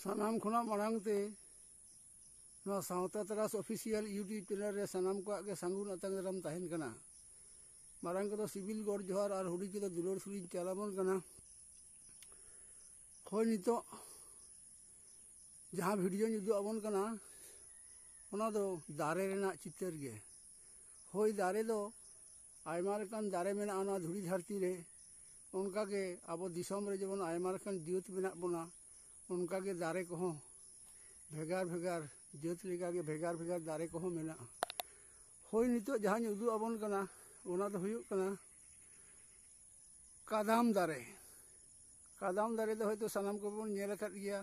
सानाम खुना मांग ते सावता तरास ऑफिशियल यूट्यूब चैनल रे सानाम को आगे सांगुन अतंग दाराम तहन कना मारंग को सिविल गॉड जोहार और हुडी को दुलर सुलिन चालाबन कना होय नितो जहां वीडियो जुदु अबन कना ओना दो दारे रेना चितर गे होय दारे दो आयमा लेकान दारे मेना ओना धुड़ी धरती रे उनका के आबो दिसम रे जेबन आयमा लेकान जियत मेना बोना उनका के दारे को भेगार भेगार जियत लेका के भेगार भेगार दारे को मेना होय नितो जहां जुदु अबन कना ओना दो हुयुक कना कादाम दारे दो होय तो सनाम को बन नेल अकद गिया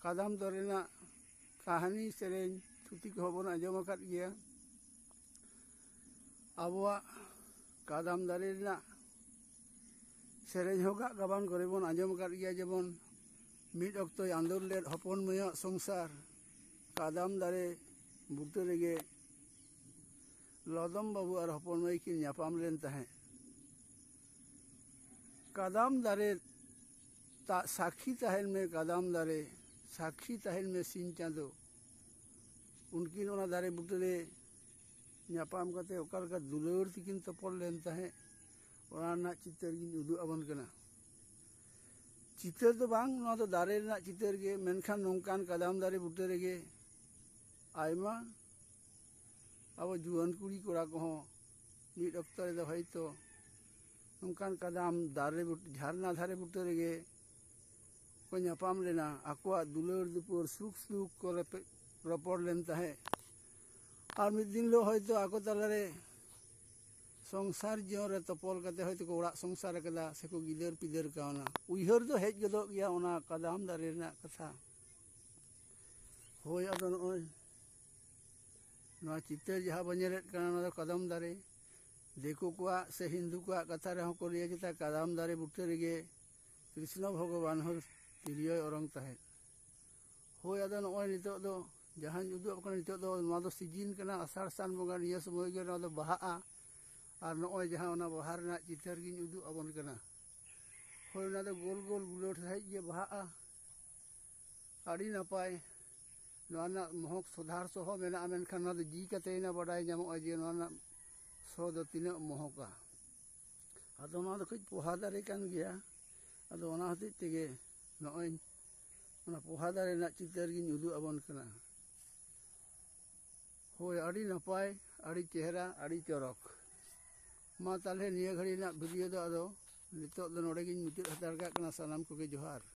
कादाम दारे ना कहानी सेरेन थुती को बन आंजम अकद गिया आबोआ कादाम दारे ना सेरेन होगा गबान करे बन आंजम अकद गिया जेबन मिड अक्तो आंदोल ले हपन मया संसार कादाम दारे बुटे रेगे लदम बाबू और हपन मई की न्यापाम लेन तहे कादाम दारे साक्षी तहन में कादाम दारे साक्षी तहन में सिन चांदो उनकी ओना दारे बुटरे न्यापाम कते ओकर का दुलर तिकिन तपल लेन तहे ओना ना चितर गिन उदु अबन कना चितर तो बांग ना तो दारे ना चितर गे मेनखान नोंकान कादाम दारे बुटरे गे आयमा अब जुआन कुड़ी कोड़ा को मिड अक्तो रे हयतो नोंकान कादाम दारे झारना धारे बुटरे गे को न्यापाम लेना आकोआ दुलर दुपुर सुख सुख को रपड़ लेन तहे और मिद दिन लो हयतो आको तलारे संसार जियो रे तपल कते हयतो को ओड़ा संसार कदा से को गिदर पिदर कावना उइहर दो हेज गदो गया ओना कादाम दारे ना कथा होय अदन ओय ना चितर जहा बनेरेट कना ना कादाम दारे देखो को से हिंदू को कथा रे को लिया जेता कादाम दारे बुटे रेगे कृष्ण भगवान हर तिरिय औरंग तहे होय अदन ओय नितो दो जहां जुदु अपना नितो दो ना दो सीजन कना आषाढ़ सान बंगा निया समय गे ना दो बहाआ और नोय जहां ओना बहार ना चितर गिन उदु अबन कना होय ना दो गोल गोल गुलोट है ये बहाआ आड़ी नपाय नोना महक सुधार सह मेना मेनखान ना दो जी कते ना बडाय नामो जे नोना सो दो तिना महका आदो ना दो कई पोहा दारे कान गया आदो ओना हति तेगे नोय ओना पोहा दारे ना चितर गिन उदु अबन कना होय आड़ी नपाय आड़ी चेहरा आड़ी चरक मा ताले निया घड़ी ना वीडियो दो आदो नितो दो नोडे गिन मुचाद हतार का कना सानाम को के जोहार।